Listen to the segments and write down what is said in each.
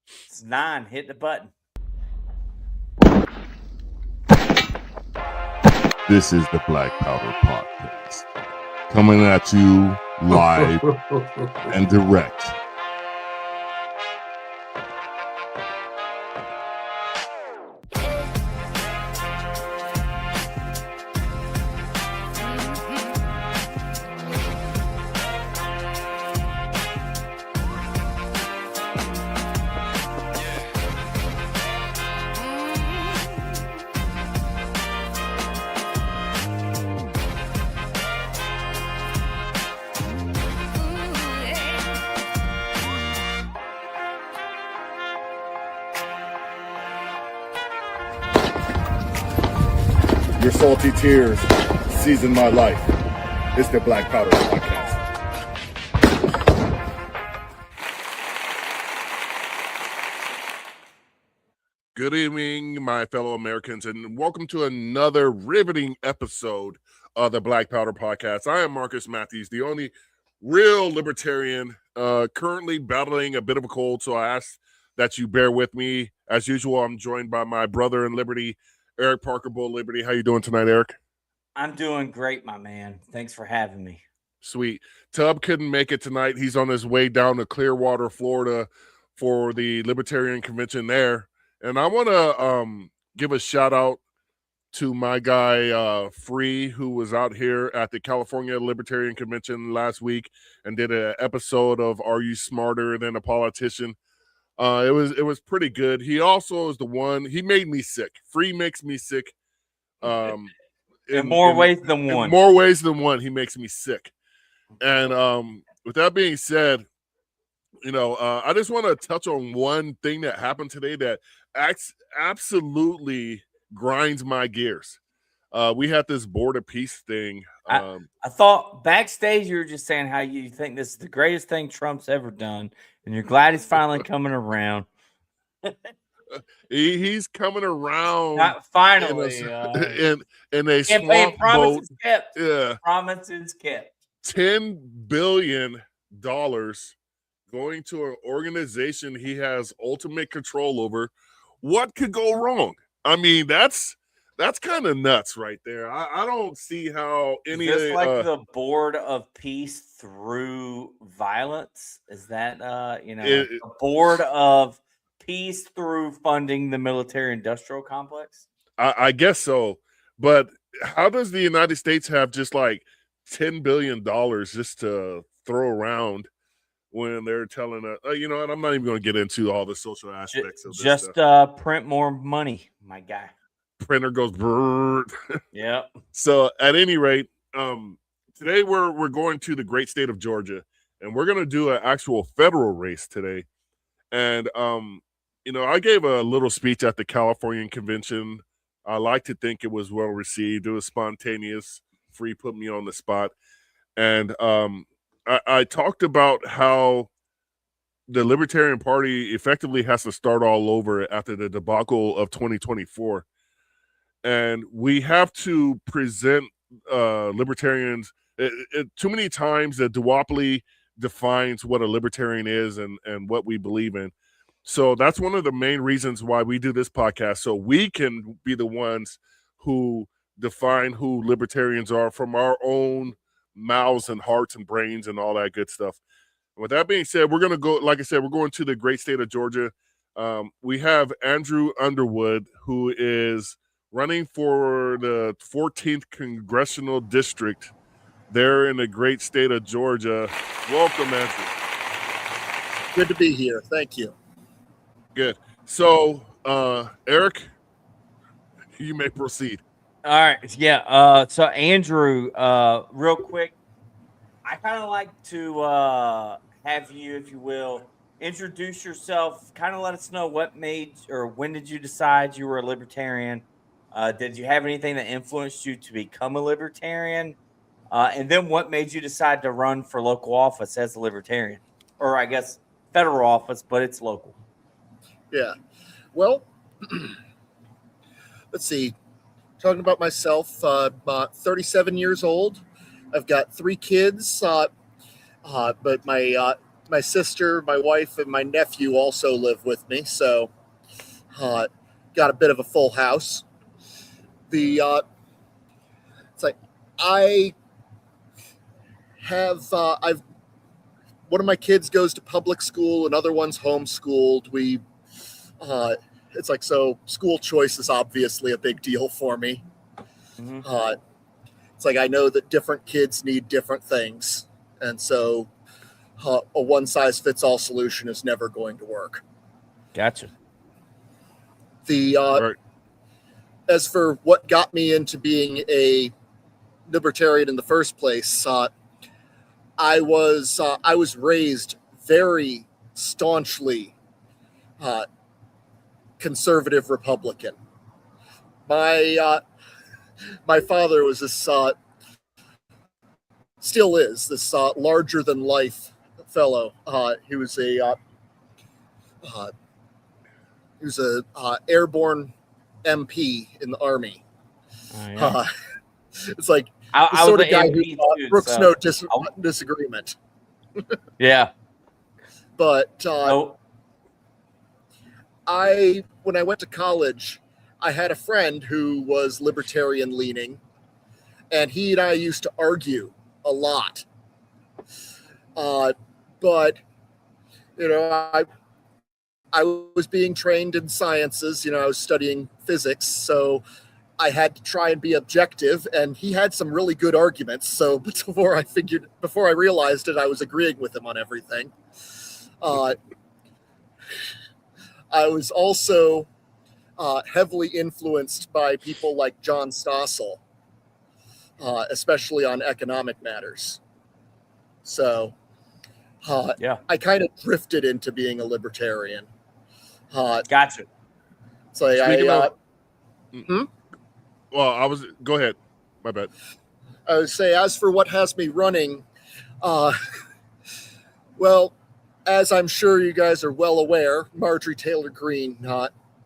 It's 9. Hit the button. This is the Black Powder Podcast, coming at you live and direct. Your salty tears season my life. It's the Black Powder Podcast. Good evening, my fellow Americans, and welcome to another riveting episode of the Black Powder Podcast. I am Marcus Matthews, the only real libertarian, currently battling a bit of a cold, so I ask that you bear with me. As usual, I'm joined by my brother in liberty, Eric Parker, Bull Liberty. How you doing tonight, Eric? I'm doing great, my man. Thanks for having me. Sweet. Tub couldn't make it tonight. He's on his way down to Clearwater, Florida for the Libertarian Convention there. And I want to give a shout out to my guy, Free, who was out here at the California Libertarian Convention last week and did an episode of Are You Smarter Than a Politician? It was pretty good. He also is the one, he made me sick. Free makes me sick. In more ways than one. In more ways than one, he makes me sick. And with that being said, I just want to touch on one thing that happened today that absolutely grinds my gears. We had this Board of Peace thing. I thought backstage you were just saying how you think this is the greatest thing Trump's ever done, and you're glad he's finally coming around. He's coming around. Not finally. In a swamp boat. Kept. Yeah. Promises kept. $10 billion going to an organization he has ultimate control over. What could go wrong? I mean, that's kind of nuts right there. I don't see how any just like the Board of Peace through violence. Is that the Board of Peace through funding the military-industrial complex? I guess so. But how does the United States have just like $10 billion just to throw around when they're telling us, and I'm not even going to get into all the social aspects of this just stuff. Print more money, my guy. Printer goes brrr. Yeah. So at any rate, today we're going to the great state of Georgia, and we're going to do an actual federal race today. And I gave a little speech at the Californian convention. I like to think it was well received. It was spontaneous. Free put me on the spot. And I talked about how the Libertarian Party effectively has to start all over after the debacle of 2024. And we have to present libertarians. Too many times the duopoly defines what a libertarian is and what we believe in. So that's one of the main reasons why we do this podcast, so we can be the ones who define who libertarians are from our own mouths and hearts and brains and all that good stuff. And with that being said, we're going to go, like I said, we're going to the great state of Georgia. We have Andrew Underwood, who is running for the 14th Congressional District there in the great state of Georgia. Welcome, Andrew. Good to be here. Thank you. Good. So, Eric, you may proceed. All right. Yeah. So, Andrew, real quick, I kind of like to have you, if you will, introduce yourself, kind of let us know what made or when did you decide you were a libertarian? Did you have anything that influenced you to become a libertarian? And then what made you decide to run for local office as a libertarian? Or I guess federal office, but it's local. Yeah. Well, let's see. Talking about myself, about 37 years old. I've got 3 kids, but my my sister, my wife, and my nephew also live with me, so got a bit of a full house. It's like I have I've one of my kids goes to public school, another one's homeschooled. It's like, so school choice is obviously a big deal for me. Mm-hmm. It's like I know that different kids need different things, and so a one-size-fits-all solution is never going to work. Gotcha. Right. As for what got me into being a libertarian in the first place, I was raised very staunchly conservative Republican. My father was this still is this larger than life fellow. He was a airborne MP in the Army. Oh, yeah. It's like I the was sort of an guy MP who too, brooks so- no disagreement. Yeah. But Oh, when I went to college, I had a friend who was libertarian leaning, and he and I used to argue a lot. But I was being trained in sciences. I was studying physics, so I had to try and be objective, and he had some really good arguments. So before I realized it, I was agreeing with him on everything. I was also heavily influenced by people like John Stossel, especially on economic matters. So yeah. I kind of drifted into being a libertarian. Gotcha. It's like Speaking Well, go ahead. My bad. I would say, as for what has me running, well, as I'm sure you guys are well aware, Marjorie Taylor Greene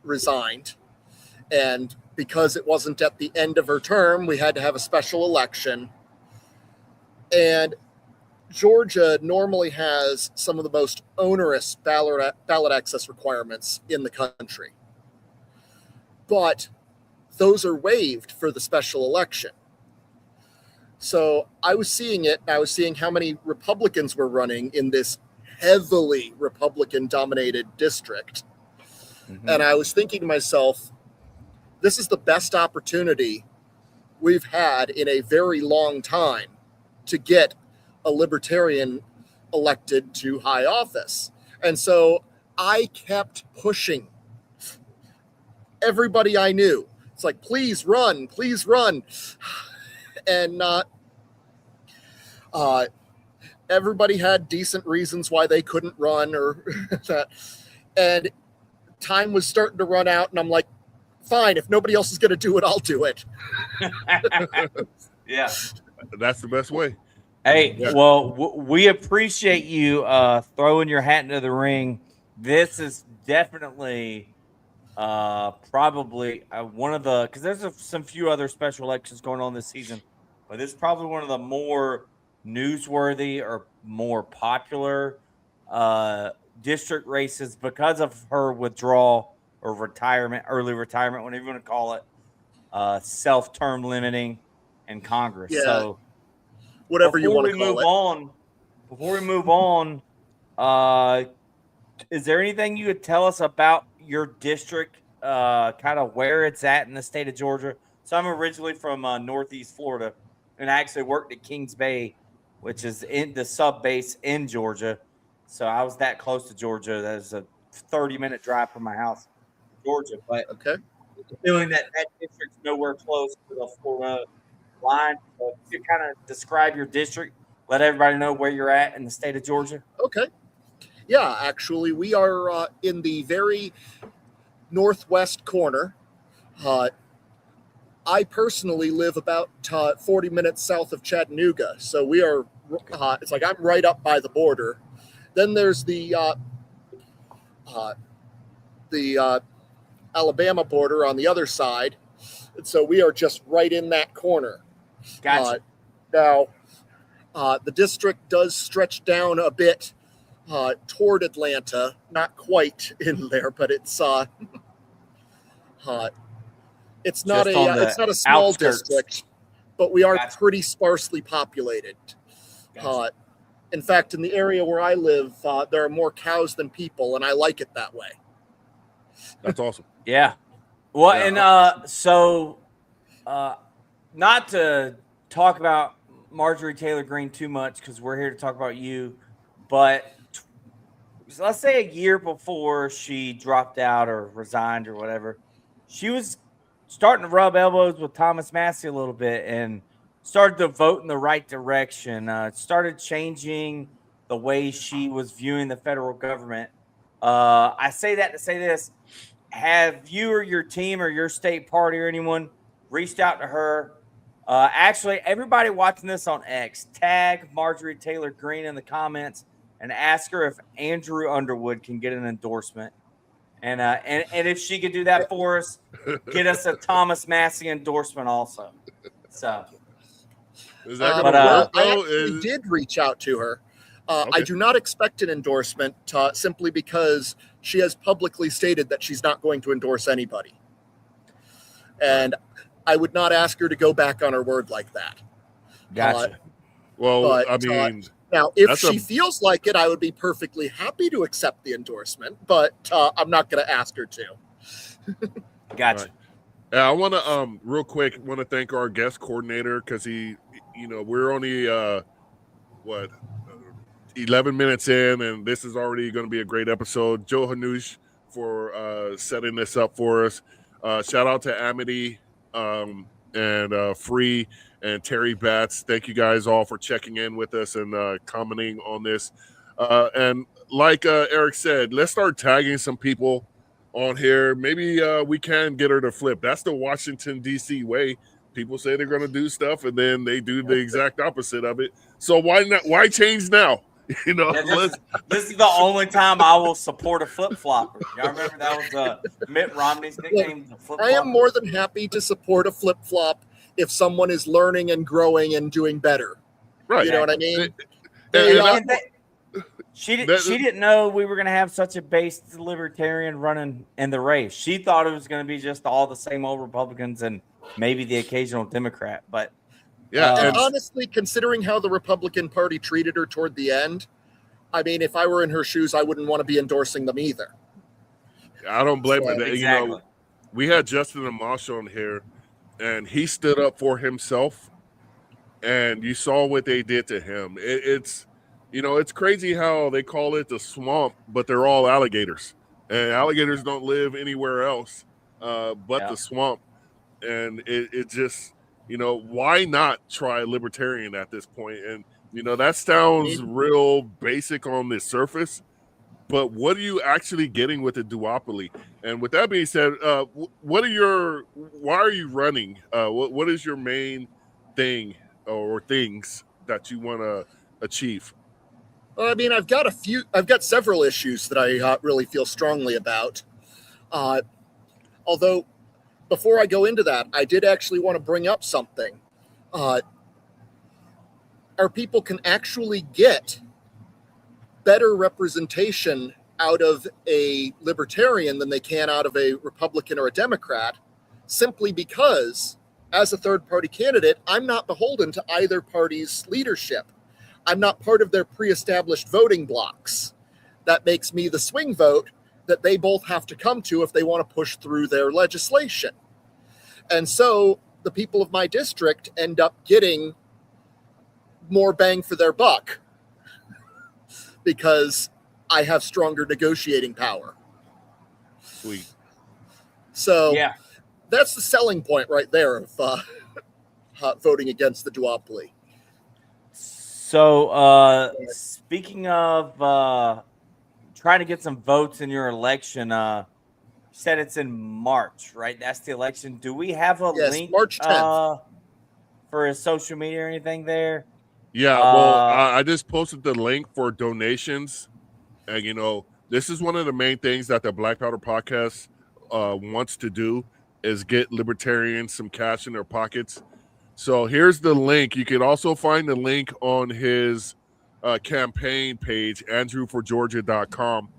resigned. And because it wasn't at the end of her term, we had to have a special election. And Georgia normally has some of the most onerous ballot access requirements in the country. But those are waived for the special election. So I was seeing it, and I was seeing how many Republicans were running in this heavily Republican-dominated district. Mm-hmm. And I was thinking to myself, this is the best opportunity we've had in a very long time to get a libertarian elected to high office. And so I kept pushing everybody I knew. It's like, please run, please run. And everybody had decent reasons why they couldn't run or that. And time was starting to run out, and I'm like, fine, if nobody else is going to do it, I'll do it. Yeah. That's the best way. Hey, Yeah. well, we appreciate you throwing your hat into the ring. This is definitely probably one of the, because there's some few other special elections going on this season, but this is probably one of the more newsworthy or more popular district races because of her withdrawal or retirement, early retirement, whatever you want to call it, self-term limiting in Congress. Yeah. So Whatever you want to call it. Before we move on, is there anything you could tell us about your district, kind of where it's at in the state of Georgia? So I'm originally from Northeast Florida, and I actually worked at Kings Bay, which is in the sub base in Georgia. So I was that close to Georgia. That's a 30-minute drive from my house, Georgia. But Okay. feeling that district's nowhere close to the Florida line. So if you kind of describe your district, let everybody know where you're at in the state of Georgia. Okay. Yeah, actually, we are in the very northwest corner. I personally live about 40 minutes south of Chattanooga, so we are. It's like I'm right up by the border. Then there's the Alabama border on the other side, and so we are just right in that corner. Gotcha. Now, the district does stretch down a bit toward Atlanta, not quite in there, but it's not Just on the it's not a small outskirts. district, but we are Gotcha. pretty sparsely populated. Gotcha. In fact, in the area where I live, there are more cows than people, and I like it that way. That's awesome. Yeah. Well, Yeah. and so not to talk about Marjorie Taylor Greene too much because we're here to talk about you, but let's say a year before she dropped out or resigned or whatever, she was starting to rub elbows with Thomas Massey a little bit and started to vote in the right direction. Started changing the way she was viewing the federal government. I say that to say this. Have you or your team or your state party or anyone reached out to her? Actually, everybody watching this on X, tag Marjorie Taylor Greene in the comments and ask her if Andrew Underwood can get an endorsement. And if she could do that for us, get us a Thomas Massey endorsement also. So Is that going to work, I though? actually did reach out to her. I Okay. do not expect an endorsement simply because she has publicly stated that she's not going to endorse anybody. And I would not ask her to go back on her word like that. gotcha. Well, but, I mean, Now, if That's she a- feels like it, I would be perfectly happy to accept the endorsement, but I'm not going to ask her to. Gotcha. Right. Yeah, I want to real quick want to thank our guest coordinator because he, we're only 11 minutes in, and this is already going to be a great episode. Joe Hanush for setting this up for us. Shout out to Amity and Free and Terry Batts. Thank you guys all for checking in with us and commenting on this. And like Eric said, let's start tagging some people on here. Maybe we can get her to flip. That's the Washington, D.C. way. People say they're going to do stuff, and then they do the exact opposite of it. So why not? Why change now? Yeah, this is the only time I will support a flip flopper. Y'all remember that was Mitt Romney's nickname, the flip I am more than happy to support a flip flop if someone is learning and growing and doing better. Right. You know what I mean? She didn't know we were going to have such a based libertarian running in the race. She thought it was going to be just all the same old Republicans and maybe the occasional Democrat. But yeah, and honestly, considering how the Republican Party treated her toward the end, I mean, if I were in her shoes, I wouldn't want to be endorsing them either. I don't blame her. Exactly. We had Justin Amash on here, and he stood up for himself, and you saw what they did to him. It's crazy how they call it the swamp, but they're all alligators, and alligators don't live anywhere else but the swamp. And it just, why not try libertarian at this point? And, that sounds real basic on the surface, but what are you actually getting with the duopoly? And with that being said, why are you running? What is your main thing or things that you want to achieve? Well, I mean, I've got several issues that I really feel strongly about. Although, before I go into that, I did actually want to bring up something. Our people can actually get better representation out of a libertarian than they can out of a Republican or a Democrat, simply because, as a third-party candidate, I'm not beholden to either party's leadership. I'm not part of their pre-established voting blocks. That makes me the swing vote that they both have to come to if they want to push through their legislation. And so the people of my district end up getting more bang for their buck because I have stronger negotiating power. Sweet. So yeah, that's the selling point right there of voting against the duopoly. So speaking of trying to get some votes in your election, you said it's in March, right? That's the election. Do we have a link March 10th. For his social media or anything there? Yeah, well, I just posted the link for donations. And, this is one of the main things that the Black Powder Podcast wants to do is get libertarians some cash in their pockets. So here's the link. You can also find the link on his campaign page, andrewforgeorgia.com.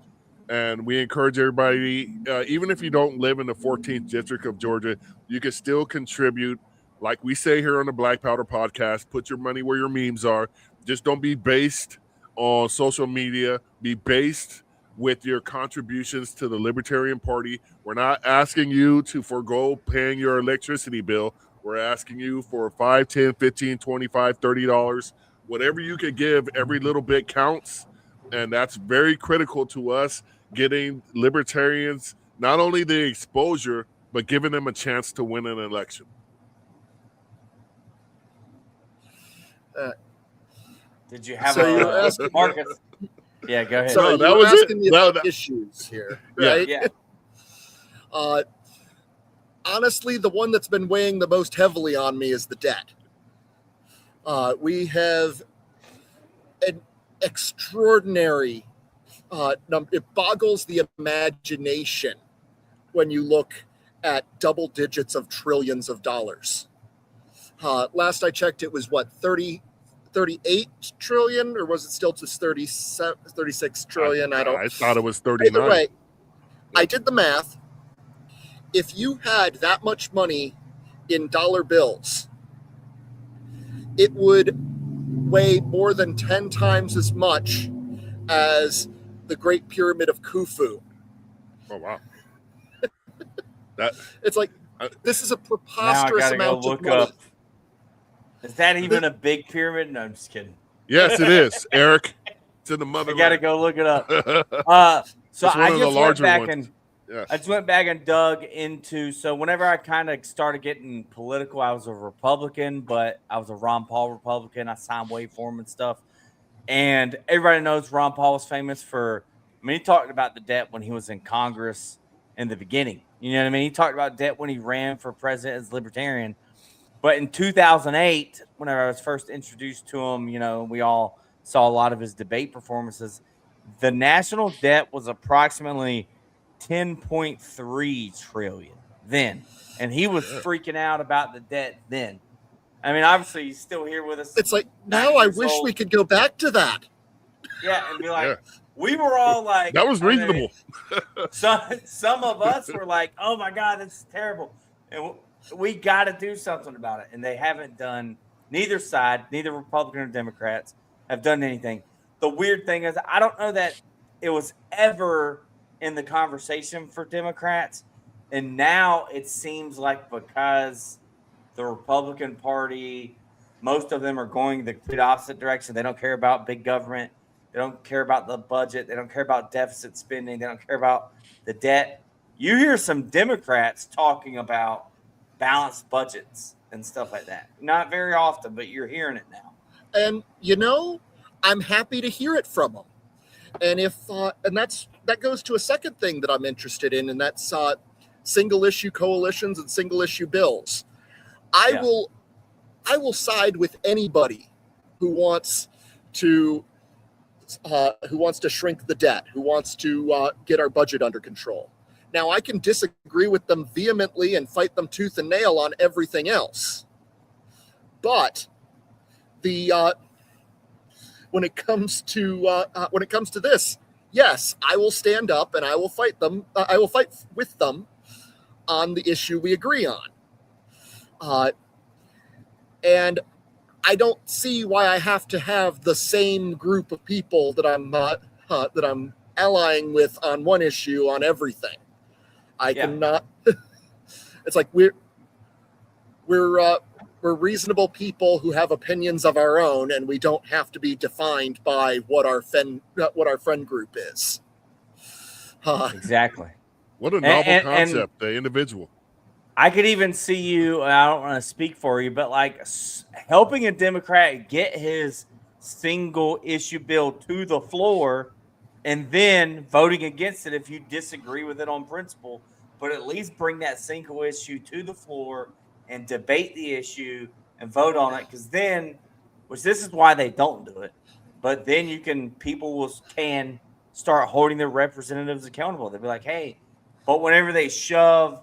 And we encourage everybody, even if you don't live in the 14th district of Georgia, you can still contribute. Like we say here on the Black Powder Podcast, put your money where your memes are. Just don't be based on social media. Be based with your contributions to the Libertarian Party. We're not asking you to forego paying your electricity bill. We're asking you for $5, $10, $15, $25, $30. Whatever you can give, every little bit counts. And that's very critical to us getting libertarians not only the exposure, but giving them a chance to win an election. Did you have So you're asking Marcus? Yeah, go ahead. So No, that you're was it. asking me about issues here, right? Yeah. Honestly, the one that's been weighing the most heavily on me is the debt. We have an extraordinary it boggles the imagination when you look at double digits of trillions of dollars. Last I checked, it was 38 trillion, or was it still just 36 trillion? I thought it was 39. Either way, I did the math. If you had that much money in dollar bills, it would weigh more than 10 times as much as the Great Pyramid of Khufu. Oh, wow. It's like, this is a preposterous amount of money. Up. Is that even a big pyramid? No, I'm just kidding. Yes, it is, Eric. It's in the motherland. I got to go look it up. So I just went back and dug into, so whenever I kind of started getting political, I was a Republican, but I was a Ron Paul Republican. I signed way for him and stuff. And everybody knows Ron Paul was famous for, he talked about the debt when he was in Congress in the beginning. You know what I mean? He talked about debt when he ran for president as Libertarian. But in 2008, whenever I was first introduced to him, we all saw a lot of his debate performances. The national debt was approximately 10.3 trillion then. And he was freaking out about the debt then. Obviously, he's still here with us. It's like, now I wish we could go back to that. Yeah, and be like, we were all like... That was reasonable. Some of us were like, oh, my God, that's terrible. And we got to do something about it. And they haven't done, neither side, neither Republican or Democrats, have done anything. The weird thing is, I don't know that it was ever in the conversation for Democrats. And now it seems like because the Republican Party, most of them are going the complete opposite direction. They don't care about big government. They don't care about the budget. They don't care about deficit spending. They don't care about the debt. You hear some Democrats talking about balanced budgets and stuff like that. Not very often, but you're hearing it now. And, I'm happy to hear it from them. And that goes to a second thing that I'm interested in, and that's single issue coalitions and single issue bills. I will side with anybody who wants to shrink the debt, who wants to get our budget under control. Now, I can disagree with them vehemently and fight them tooth and nail on everything else. But when it comes to this, yes, I will stand up and I will fight them. I will fight with them on the issue we agree on. And I don't see why I have to have the same group of people that I'm allying with on one issue on everything. I cannot. It's like we're reasonable people who have opinions of our own, and we don't have to be defined by what our friend group is. Exactly. What a novel concept, the individual. I could even see you, I don't want to speak for you, but like helping a Democrat get his single issue bill to the floor and then voting against it if you disagree with it on principle, but at least bring that single issue to the floor and debate the issue and vote on it. Because then, which this is why they don't do it, but then people can start holding their representatives accountable. They'll be like, hey, but whenever they shove,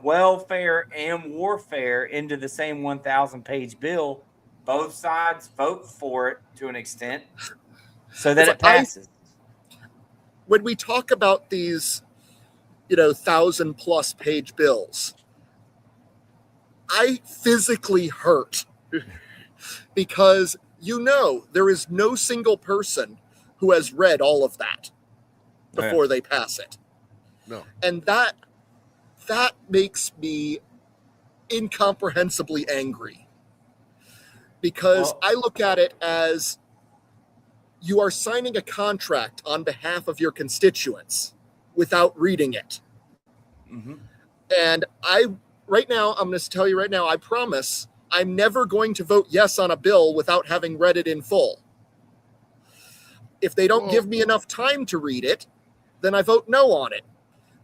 welfare and warfare into the same 1,000-page bill, both sides vote for it to an extent so that It's it passes. When we talk about these, 1,000+ page bills, I physically hurt because there is no single person who has read all of that before they pass it. No. And that makes me incomprehensibly angry, because I look at it as you are signing a contract on behalf of your constituents without reading it. Mm-hmm. And right now, I'm going to tell you right now, I promise I'm never going to vote yes on a bill without having read it in full. If they don't give me enough time to read it, then I vote no on it.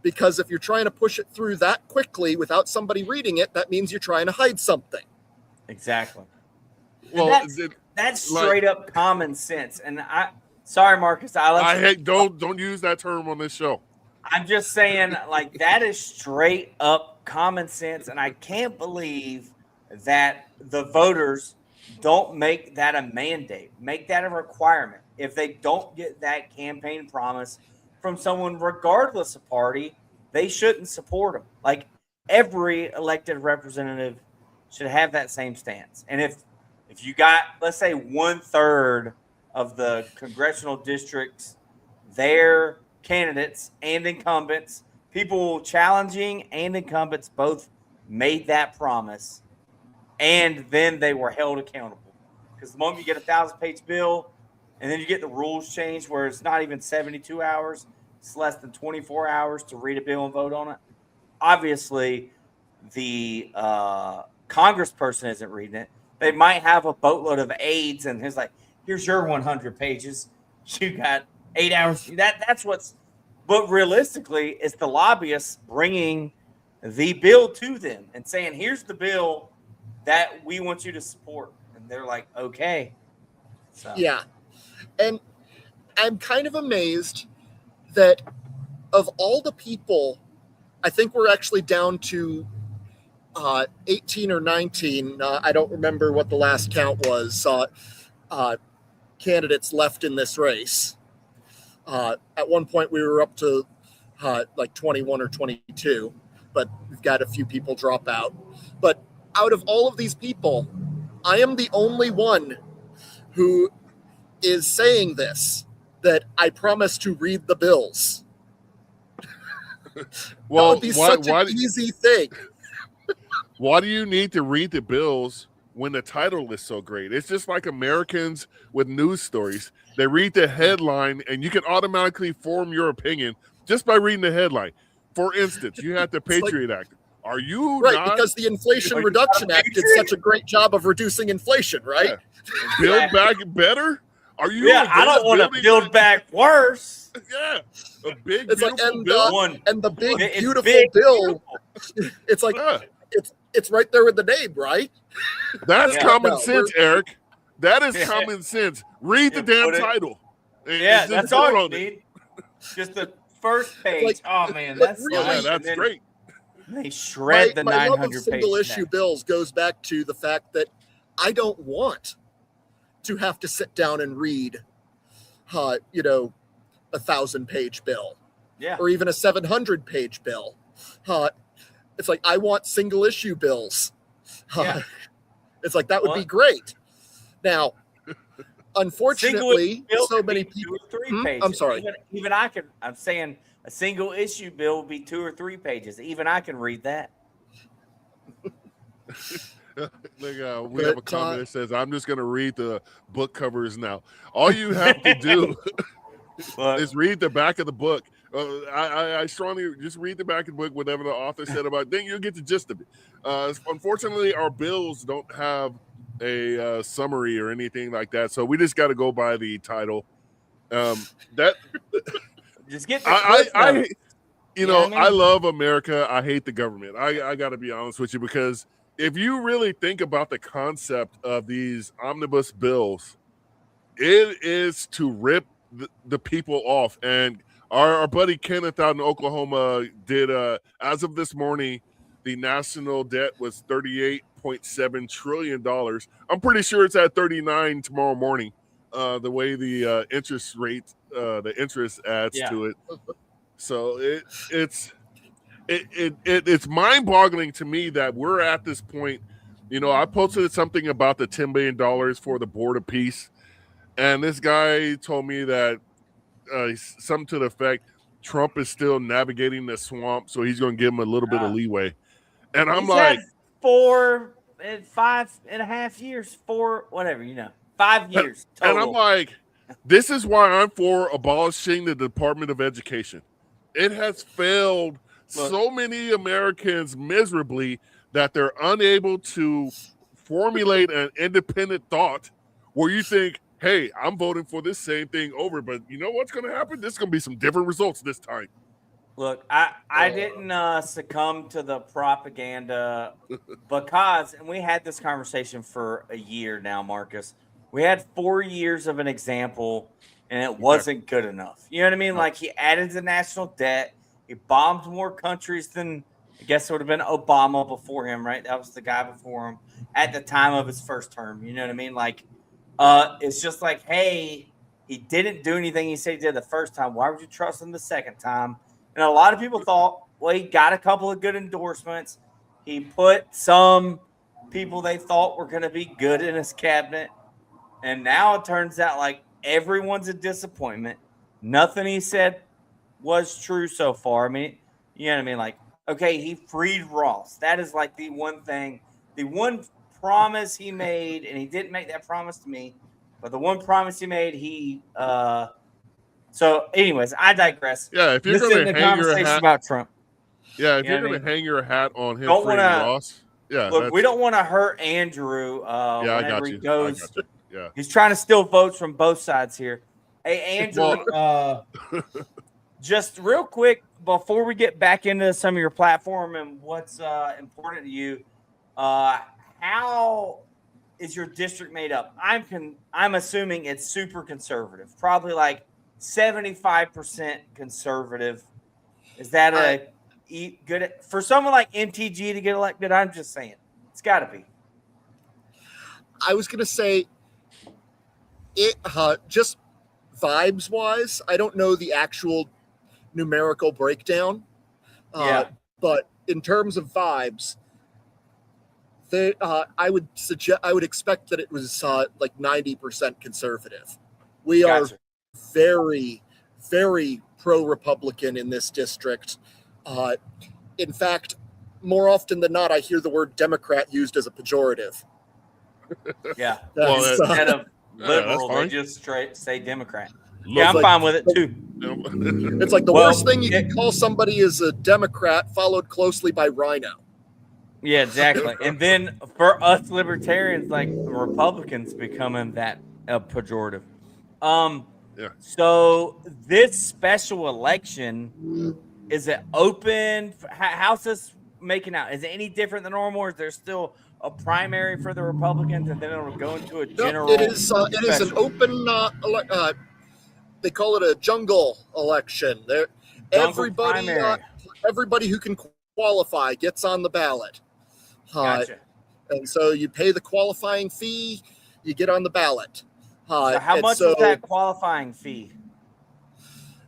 Because if you're trying to push it through that quickly without somebody reading it, that means you're trying to hide something. Exactly. Well, that's straight up common sense. And sorry, Marcus, don't use that term on this show. I'm just saying, like, that is straight up common sense. And I can't believe that the voters don't make that a mandate, make that a requirement. If they don't get that campaign promise from someone, regardless of party, they shouldn't support them. Like, every elected representative should have that same stance. And if you got, let's say, 1/3 of the congressional districts, their candidates and incumbents, people challenging and incumbents, both made that promise, and then they were held accountable. Because the moment you get a 1,000-page bill, and then you get the rules changed where it's not even 72 hours, it's less than 24 hours to read a bill and vote on it. Obviously, the congressperson isn't reading it. They might have a boatload of aides, and it's like, here's your 100 pages. You got 8 hours. That's what's. But realistically, it's the lobbyists bringing the bill to them and saying, here's the bill that we want you to support. And they're like, okay. So. Yeah. And I'm kind of amazed that of all the people, I think we're actually down to 18 or 19. I don't remember what the last count was. Candidates left in this race. At one point, we were up to like 21 or 22, but we've got a few people drop out. But out of all of these people, I am the only one who is saying this, that I promise to read the bills. Well, that would be such an easy thing. Why do you need to read the bills when the title is so great? It's just like Americans with news stories. They read the headline, and you can automatically form your opinion just by reading the headline. For instance, you have the Patriot Act. Are you right? Because the Inflation Reduction Act did such a great job of reducing inflation, right? Yeah. Build back better. Are you? Yeah, I don't want to build back worse. Yeah, a big it's beautiful like, bill. And the big beautiful bill. It's like it's right there with the name, right? That's common sense, Eric. That is common sense. Read the damn title. Yeah, that's all you need. Just the first page. Oh man, that's really, that's great. They shred the 900 page. My love of single issue bills goes back to the fact that I don't want to have to sit down and read, 1,000-page bill, or even a 700-page bill. It's like, I want single issue bills. It's like, that would be great. Now, unfortunately, so many people. 2 or 3 pages. I'm sorry. Even I can. I'm saying a single issue bill would be 2 or 3 pages. Even I can read that. We have a comment that says, "I'm just going to read the book covers now." All you have to do is read the back of the book. I strongly just read the back of the book, whatever the author said about it. Then you'll get the gist of it. Unfortunately, our bills don't have a summary or anything like that, so we just got to go by the title. That just get. The I love America. I hate the government. I got to be honest with you, because if you really think about the concept of these omnibus bills, it is to rip the people off. And our buddy Kenneth out in Oklahoma did, as of this morning, the national debt was $38.7 trillion. I'm pretty sure it's at 39 tomorrow morning. The way the interest rate, the interest adds to it. So it's mind-boggling to me that we're at this point. I posted something about the $10 billion for the Board of Peace, and this guy told me that something to the effect Trump is still navigating the swamp, so he's going to give him a little bit of leeway. And I'm like, had 4 and 5.5 years, 5 years total. And I'm like, this is why I'm for abolishing the Department of Education. It has failed so many Americans miserably that they're unable to formulate an independent thought where you think, hey, I'm voting for this same thing over, but you know what's going to happen? There's going to be some different results this time. Look, I didn't succumb to the propaganda because, and we had this conversation for a year now, Marcus. We had 4 years of an example, and it wasn't good enough. You know what I mean? Like, he added the national debt. He bombed more countries than, I guess it would have been Obama before him, right? That was the guy before him at the time of his first term. You know what I mean? Like, it's just like, hey, he didn't do anything he said he did the first time. Why would you trust him the second time? And a lot of people thought, well, he got a couple of good endorsements. He put some people they thought were going to be good in his cabinet. And now it turns out like everyone's a disappointment. Nothing he said was true so far. I mean, you know what I mean? Like, okay, he freed Ross. That is like the one thing, the one promise he made, and he didn't make that promise to me, but the one promise he made, so anyways, I digress. Yeah, if you're going to hang your hat about Trump. Yeah, if you're going to hang your hat on him freeing Ross. Yeah, look, we don't want to hurt Andrew whenever he goes. Yeah. He's trying to steal votes from both sides here. Hey, Andrew, just real quick before we get back into some of your platform and what's important to you, how is your district made up? I'm assuming it's super conservative, probably like 75% conservative. Is that good for someone like MTG to get elected? I'm just saying, it's got to be. I was going to say it just vibes wise. I don't know the actual numerical breakdown. But in terms of vibes, I would expect that it was like 90% conservative. We are very, very pro-Republican in this district. In fact, more often than not, I hear the word Democrat used as a pejorative. Yeah. Instead of liberal, they just say Democrat. I'm fine with it too. It's like the worst thing you can call somebody is a Democrat, followed closely by Rhino. Yeah, exactly. And then for us libertarians, like Republicans becoming that pejorative. So this special election, is it open? How's this making out? Is it any different than normal, or is there still a primary for the Republicans and then it'll go into a general? No, it is an open. They call it a jungle election. Everybody who can qualify gets on the ballot. Gotcha. And so you pay the qualifying fee, you get on the ballot. So how much is that qualifying fee?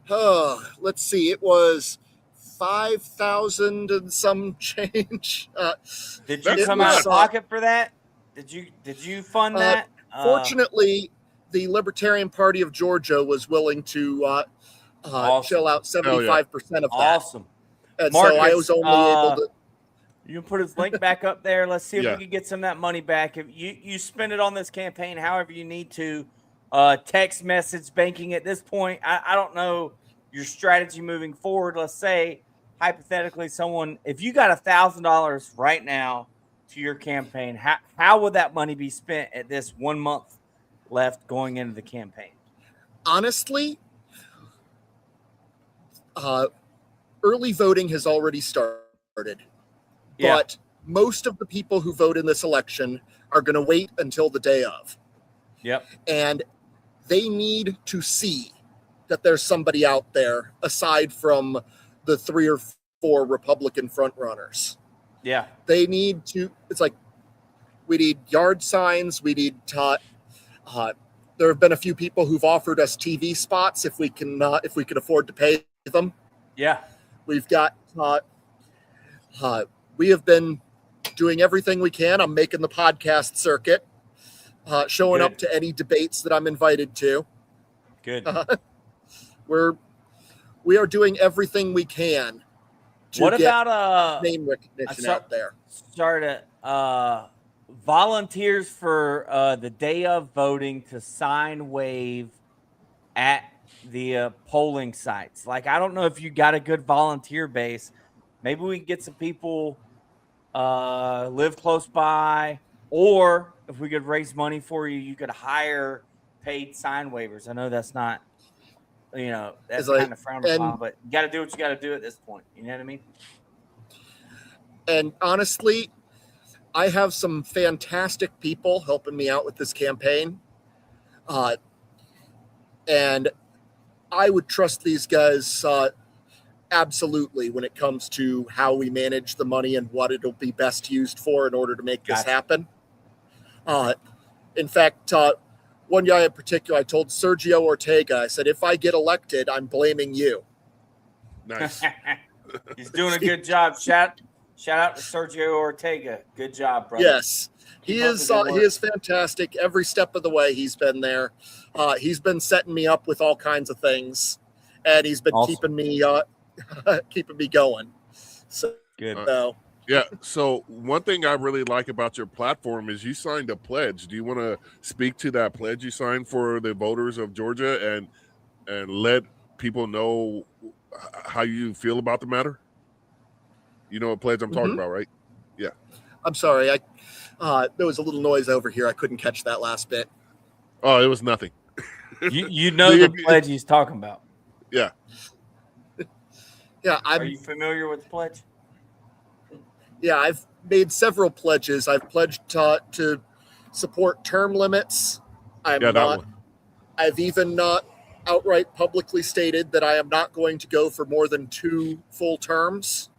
Let's see. It was 5,000 and some change. Did you come out of pocket for that? Did you fund that? Fortunately, the Libertarian Party of Georgia was willing to shell out 75% of that. Awesome. And Marcus, so I was only able to. You can put his link back up there. Let's see if we can get some of that money back. If you spend it on this campaign, however you need to, text message, banking at this point. I don't know your strategy moving forward. Let's say, hypothetically, if you got $1,000 right now to your campaign, how would that money be spent at this 1 month left going into the campaign? Honestly, early voting has already started. But most of the people who vote in this election are going to wait until the day of. Yep. And they need to see that there's somebody out there aside from the 3 or 4 Republican frontrunners. Yeah. They need to. It's like we need yard signs. We need. There have been a few people who've offered us TV spots if we can afford to pay them. Yeah. We've got. We have been doing everything we can. I'm making the podcast circuit, showing Good. up to any debates that I'm invited to. Good. We are doing everything we can to What get about name recognition out there. Start volunteers for the day of voting to sign wave at the polling sites. Like, I don't know if you got a good volunteer base. Maybe we can get some people live close by, or if we could raise money for you, you could hire paid sign waivers. I know that's not, that's kind of frowned upon, but you got to do what you got to do at this point. You know what I mean? And honestly, I have some fantastic people helping me out with this campaign. And I would trust these guys absolutely when it comes to how we manage the money and what it'll be best used for in order to make this happen. In fact, one guy in particular, I told Sergio Ortega, I said, if I get elected, I'm blaming you. Nice. He's doing a good job. Shout out to Sergio Ortega. Good job, brother. Yes, he is fantastic. Every step of the way, he's been there. He's been setting me up with all kinds of things, and he's been keeping me going. So good. Yeah. So one thing I really like about your platform is you signed a pledge. Do you want to speak to that pledge you signed for the voters of Georgia and let people know how you feel about the matter? You know what pledge I'm talking about, right? Yeah. I'm sorry. There was a little noise over here. I couldn't catch that last bit. Oh, it was nothing. You know the pledge he's talking about. Yeah. Yeah. Are you familiar with the pledge? Yeah, I've made several pledges. I've pledged to support term limits. I've even not outright publicly stated that I am not going to go for more than 2 full terms.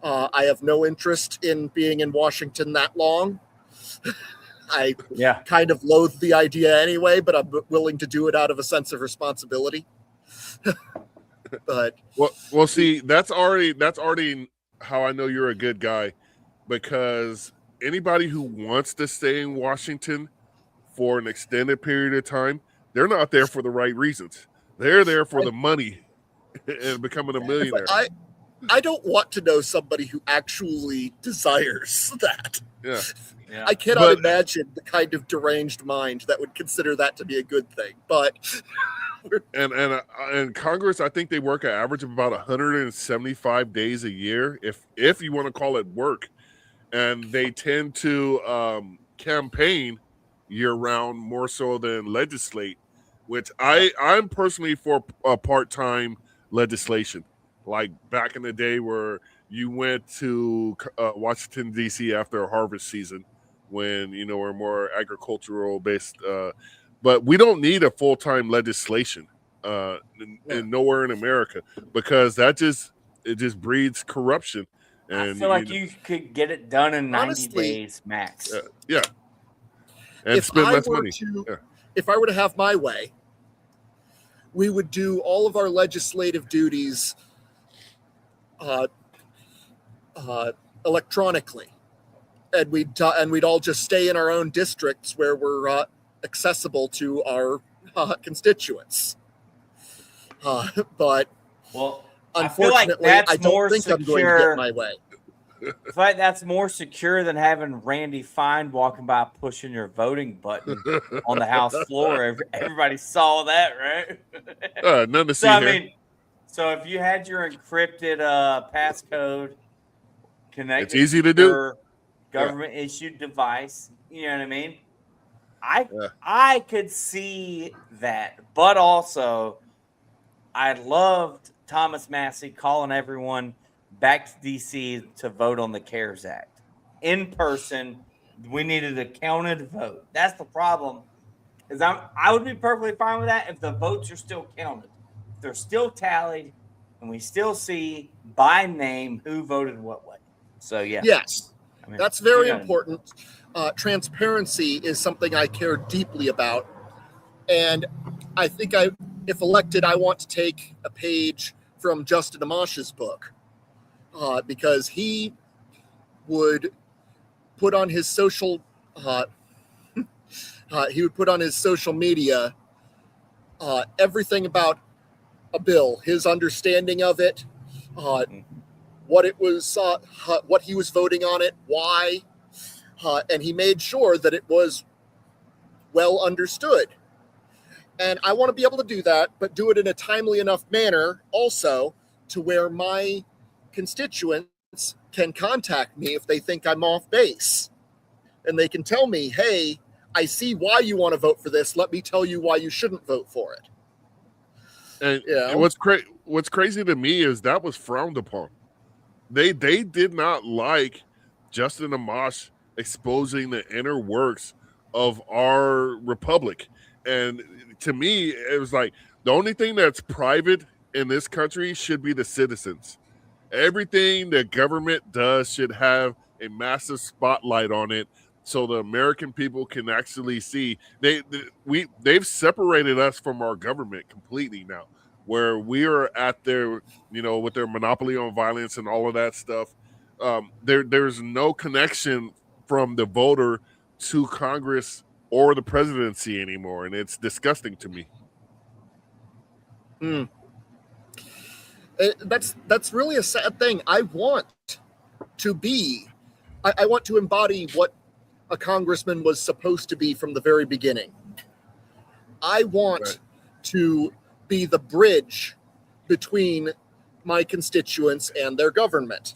I have no interest in being in Washington that long. I kind of loathe the idea anyway, but I'm willing to do it out of a sense of responsibility. But well, see, that's already how I know you're a good guy, because anybody who wants to stay in Washington for an extended period of time, they're not there for the right reasons. They're there for the money and becoming a millionaire. I don't want to know somebody who actually desires that. Yeah. I cannot imagine the kind of deranged mind that would consider that to be a good thing. But and Congress, I think they work an average of about 175 days a year, if you want to call it work, and they tend to campaign year round more so than legislate, which I'm personally for part-time legislation, like back in the day where you went to Washington D.C. after harvest season, when we're more agricultural based. But we don't need a full-time legislation in nowhere in America, because it just breeds corruption. And I feel like you could get it done in 90 days max. Yeah. And spend less money. If I were to have my way, we would do all of our legislative duties electronically, and we'd all just stay in our own districts where we're accessible to our constituents. But unfortunately, I don't think I'm going to get my way. I feel like that's more secure than having Randy Fine walking by pushing your voting button on the House floor. Everybody saw that, right? None to see here. So if you had your encrypted passcode connected, it's easy to do. Government issued device. You know what I mean? I could see that, but also I loved Thomas Massey calling everyone back to DC to vote on the CARES Act in person. We needed a counted vote. That's the problem. Is I would be perfectly fine with that if the votes are still counted, if they're still tallied, and we still see by name who voted what way. So yeah, Yes, I mean, that's very you know, important. Transparency is something I care deeply about. And I think if elected, I want to take a page from Justin Amash's book because he would put on his social media everything about a bill, his understanding of it, what it was, what he was voting on it, why, and he made sure that it was well understood. And I want to be able to do that, but do it in a timely enough manner also to where my constituents can contact me if they think I'm off base. And they can tell me, hey, I see why you want to vote for this. Let me tell you why you shouldn't vote for it. And what's crazy to me is that was frowned upon. They did not like Justin Amash exposing the inner works of our republic. And to me, it was like the only thing that's private in this country should be the citizens. Everything that government does should have a massive spotlight on it so the American people can actually see. They've separated us from our government completely now, where we are at their, with their monopoly on violence and all of that stuff. There's no connection from the voter to Congress or the presidency anymore, and it's disgusting to me. That's really a sad thing. I want to embody what a congressman was supposed to be from the very beginning. I want to be the bridge between my constituents and their government.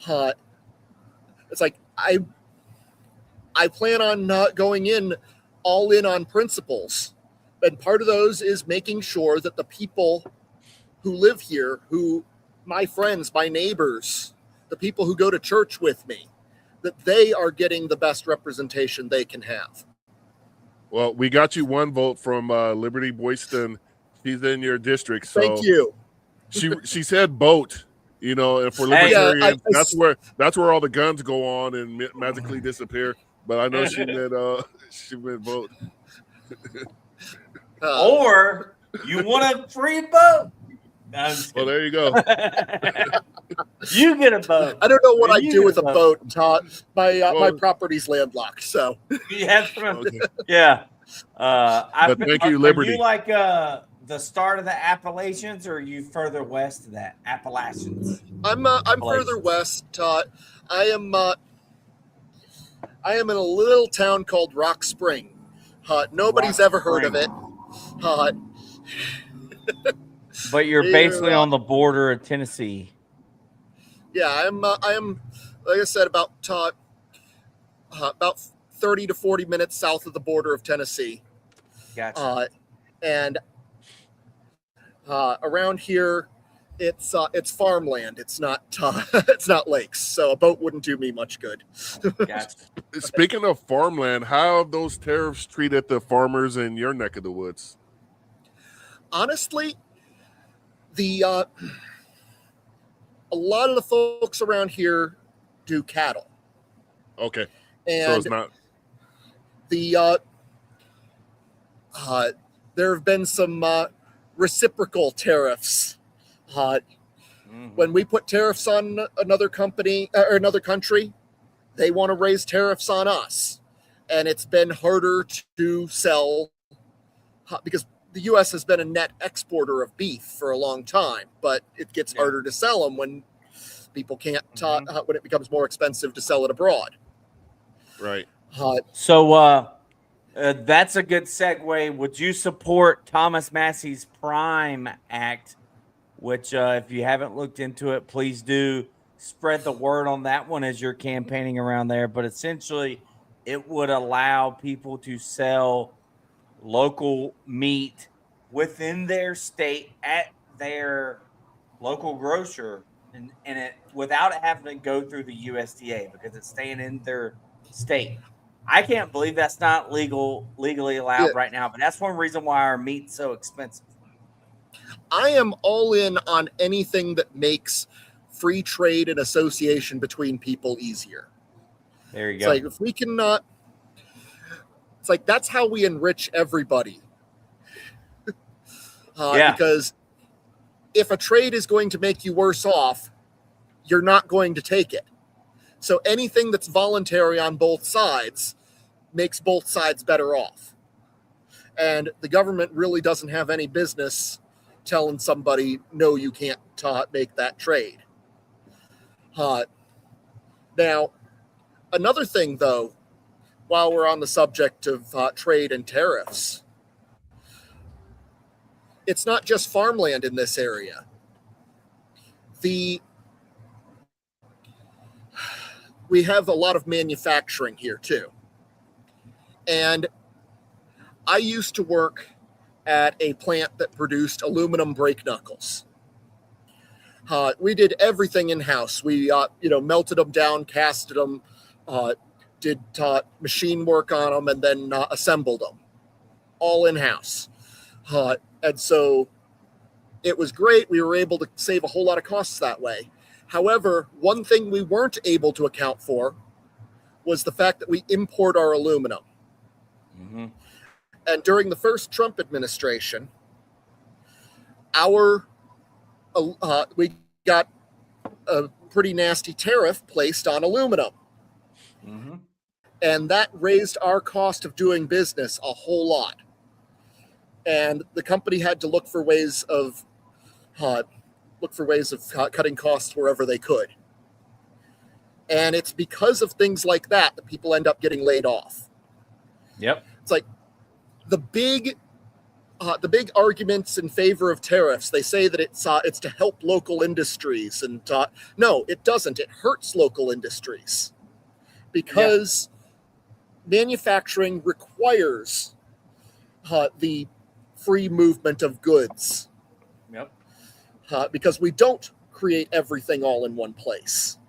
It's like I plan on not going all in on principles. And part of those is making sure that the people who live here, my friends, my neighbors, the people who go to church with me, that they are getting the best representation they can have. Well, we got you one vote from Liberty Boyston. She's in your district. So thank you. She said boat. And for libertarians, that's where all the guns go on and magically disappear. But I know she meant vote. Or you want a free vote? Well, there you go. You get a boat. I don't know what I do with a boat. My property's landlocked, so yeah. Okay. Yeah. But thank you, Liberty. Are you like the start of the Appalachians, or are you further west of that? Appalachians. I'm further west. I am in a little town called Rock Spring. Nobody's ever heard of it. But you're basically on the border of Tennessee. Yeah, I am. Like I said, about 30 to 40 minutes south of the border of Tennessee. Gotcha. And around here, it's farmland. It's not it's not lakes, so a boat wouldn't do me much good. Gotcha. Speaking of farmland, how have those tariffs treated the farmers in your neck of the woods? Honestly, a lot of the folks around here do cattle. Okay, and so it's not. There have been some reciprocal tariffs. When we put tariffs on another company or another country, they want to raise tariffs on us, and it's been harder to sell because the U.S. has been a net exporter of beef for a long time, but it gets harder to sell them when people can't, when it becomes more expensive to sell it abroad. Right. So that's a good segue. Would you support Thomas Massey's Prime Act, which if you haven't looked into it, please do spread the word on that one as you're campaigning around there. But essentially, it would allow people to sell local meat within their state at their local grocer and it without having to go through the USDA because it's staying in their state. I can't believe that's not legally allowed right now, but that's one reason why our meat's so expensive. I am all in on anything that makes free trade and association between people easier. There you It's go. like if we can it's like that's how we enrich everybody. Yeah. Because if a trade is going to make you worse off, you're not going to take it. So anything that's voluntary on both sides makes both sides better off. And the government really doesn't have any business telling somebody, no, you can't make that trade. Now, another thing, though, while we're on the subject of trade and tariffs, it's not just farmland in this area. We have a lot of manufacturing here, too. And I used to work at a plant that produced aluminum brake knuckles. We did everything in-house. We, melted them down, casted them, did machine work on them, and then assembled them. All in-house. And so it was great. We were able to save a whole lot of costs that way. However, one thing we weren't able to account for was the fact that we import our aluminum. Mm-hmm. And during the first Trump administration, we got a pretty nasty tariff placed on aluminum. Mm-hmm. And that raised our cost of doing business a whole lot. And the company had to look for ways of cutting costs wherever they could. And it's because of things like that that people end up getting laid off. Yep. It's like the big arguments in favor of tariffs. They say that it's to help local industries, and no, it doesn't. It hurts local industries because manufacturing requires the free movement of goods. Yep. Because we don't create everything all in one place.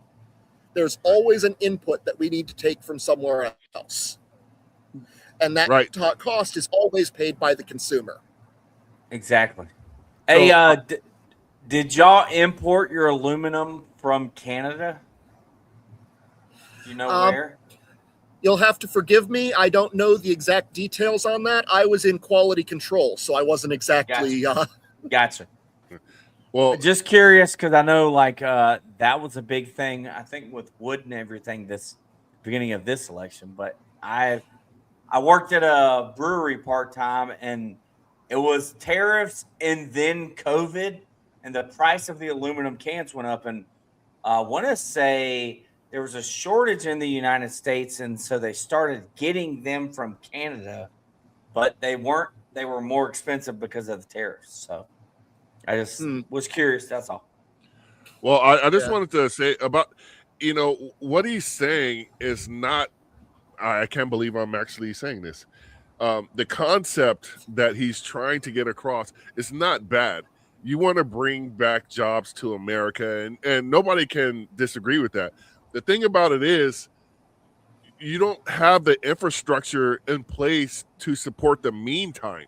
There's always an input that we need to take from somewhere else. And that cost is always paid by the consumer. Exactly. Hey, did y'all import your aluminum from Canada? Do you know where? You'll have to forgive me. I don't know the exact details on that. I was in quality control, so I wasn't exactly... Gotcha. Well, just curious, because I know that was a big thing, I think, with wood and everything this beginning of this election. But I worked at a brewery part-time, and it was tariffs and then COVID, and the price of the aluminum cans went up. And I want to say there was a shortage in the United States, and so they started getting them from Canada, but they weren't. They were more expensive because of the tariffs. So I just was curious. That's all. Well, I just wanted to say about, what he's saying is not, I can't believe I'm actually saying this. The concept that he's trying to get across is not bad. You want to bring back jobs to America, and nobody can disagree with that. The thing about it is, you don't have the infrastructure in place to support the meantime.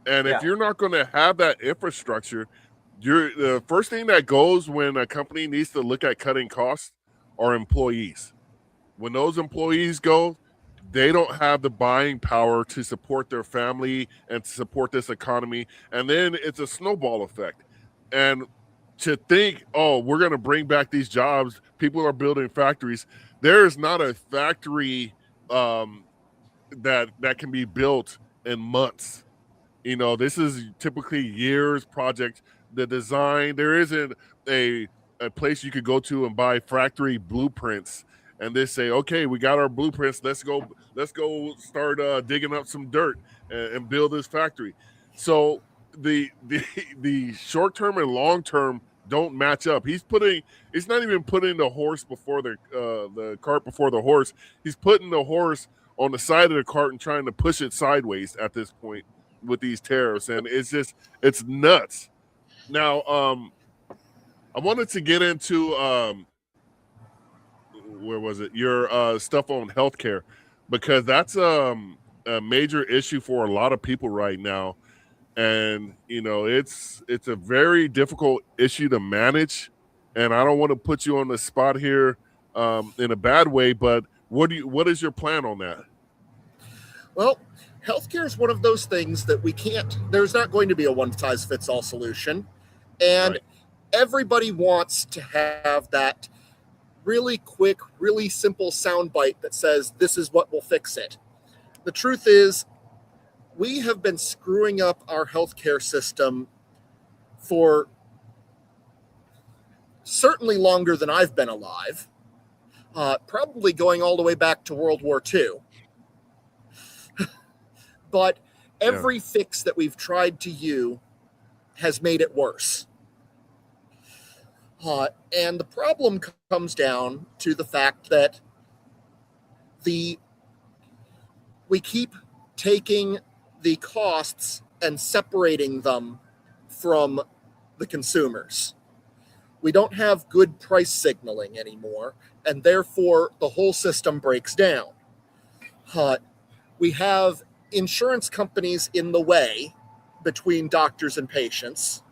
And if you're not going to have that infrastructure, the first thing that goes when a company needs to look at cutting costs are employees. When those employees go, they don't have the buying power to support their family and to support this economy. And then it's a snowball effect. And to think, we're going to bring back these jobs, people are building factories. There is not a factory that can be built in months. This is typically years project. The design, there isn't a place you could go to and buy factory blueprints and they say, okay, we got our blueprints. Let's go start digging up some dirt and build this factory. So the short term and long term don't match up. He's not even putting the horse before the cart before the horse. He's putting the horse on the side of the cart and trying to push it sideways at this point with these tariffs. And it's nuts. Now, I wanted to get into where was it? Your stuff on healthcare, because that's a major issue for a lot of people right now, and it's a very difficult issue to manage, and I don't want to put you on the spot here in a bad way, but what is your plan on that? Well, healthcare is one of those things that there's not going to be a one-size-fits-all solution. And Right. everybody wants to have that really quick, really simple soundbite that says, this is what will fix it. The truth is, we have been screwing up our healthcare system for certainly longer than I've been alive, probably going all the way back to World War II. But every fix that we've tried to use has made it worse. And the problem comes down to the fact that we keep taking the costs and separating them from the consumers. We don't have good price signaling anymore, and therefore the whole system breaks down. We have insurance companies in the way between doctors and patients.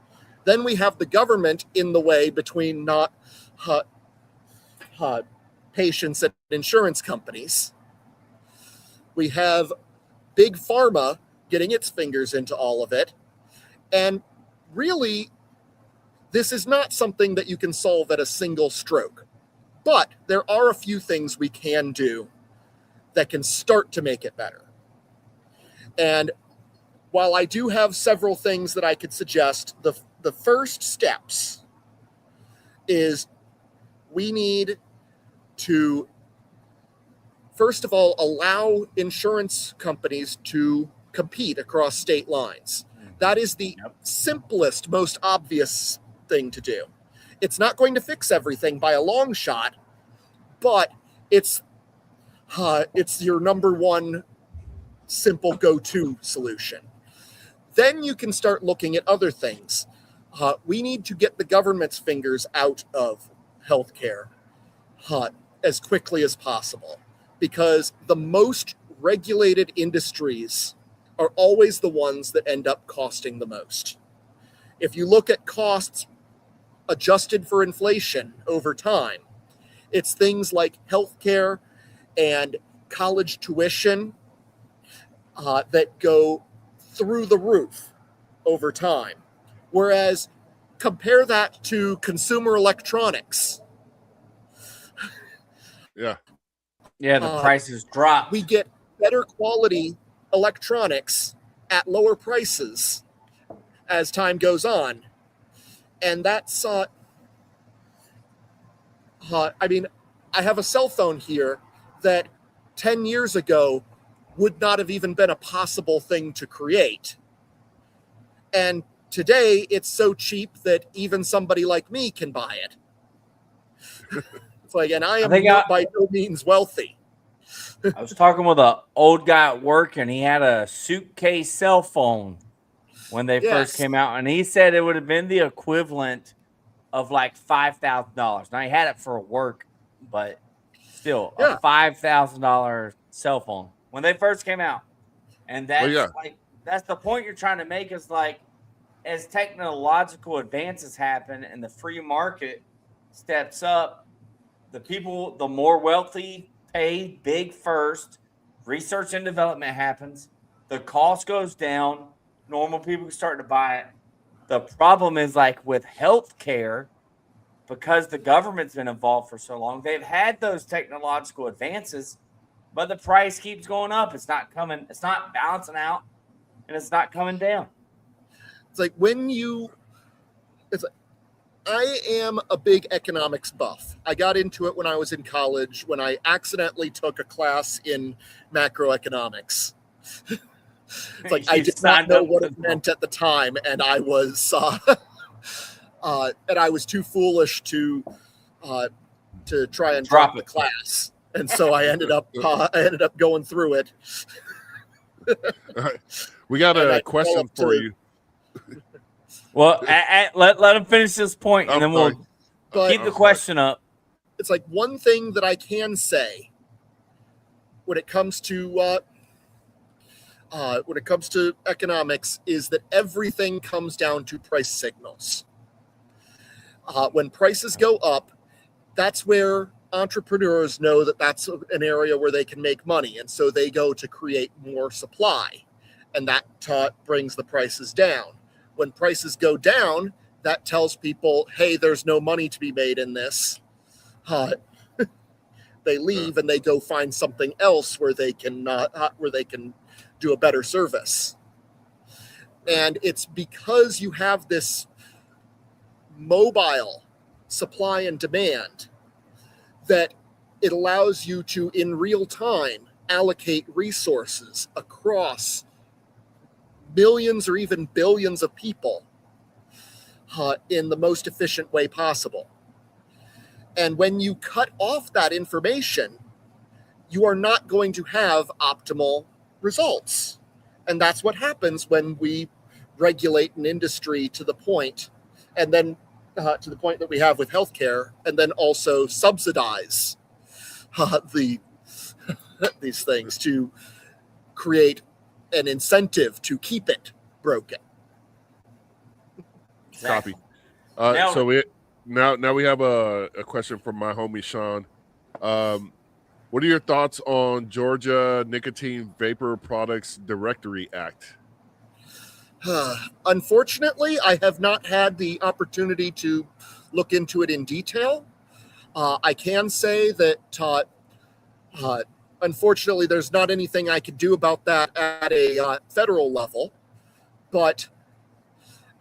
Then we have the government in the way between patients and insurance companies. We have big pharma getting its fingers into all of it. And really, this is not something that you can solve at a single stroke. But there are a few things we can do that can start to make it better. And while I do have several things that I could suggest, the first steps is we need to, first of all, allow insurance companies to compete across state lines. That is the simplest, most obvious thing to do. It's not going to fix everything by a long shot, but it's your number one simple go-to solution. Then you can start looking at other things. We need to get the government's fingers out of healthcare as quickly as possible, because the most regulated industries are always the ones that end up costing the most. If you look at costs adjusted for inflation over time, it's things like healthcare and college tuition that go through the roof over time. Whereas compare that to consumer electronics. Yeah. Yeah, the prices drop. We get better quality electronics at lower prices as time goes on. And that's, I have a cell phone here that 10 years ago would not have even been a possible thing to create. And today it's so cheap that even somebody like me can buy it. It's like, and I am by no means wealthy. I was talking with an old guy at work, and he had a suitcase cell phone when they first came out, and he said it would have been the equivalent of like $5,000. Now he had it for work, but still a $5,000 cell phone when they first came out. And that's that's the point you're trying to make, is like, as technological advances happen and the free market steps up, the more wealthy pay big first, research and development happens, the cost goes down, normal people start to buy it. The problem is, like with healthcare, because the government's been involved for so long, they've had those technological advances, but the price keeps going up. It's not balancing out, and it's not coming down. It's like I am a big economics buff. I got into it when I was in college, when I accidentally took a class in macroeconomics. It's like I did not know what it meant at the time, and I was too foolish to try and drop the class, and so I ended up going through it. All right. We got a question for you. Well, let him finish this point, and then we'll keep the question up. It's like, one thing that I can say when it comes to economics is that everything comes down to price signals. When prices go up, that's where entrepreneurs know that that's an area where they can make money. And so they go to create more supply. And that brings the prices down. When prices go down, that tells people, hey, there's no money to be made in this. They leave and they go find something else where they can do a better service. And it's because you have this mobile supply and demand that it allows you to, in real time, allocate resources across millions or even billions of people in the most efficient way possible. And when you cut off that information, you are not going to have optimal results. And that's what happens when we regulate an industry to the point, and then to the point that we have with healthcare, and then also subsidize these things to create an incentive to keep it broken. Copy. So we now we have a question from my homie Sean. What are your thoughts on Georgia Nicotine Vapor Products Directory Act? Unfortunately, I have not had the opportunity to look into it in detail. I can say that unfortunately, there's not anything I could do about that at a federal level, but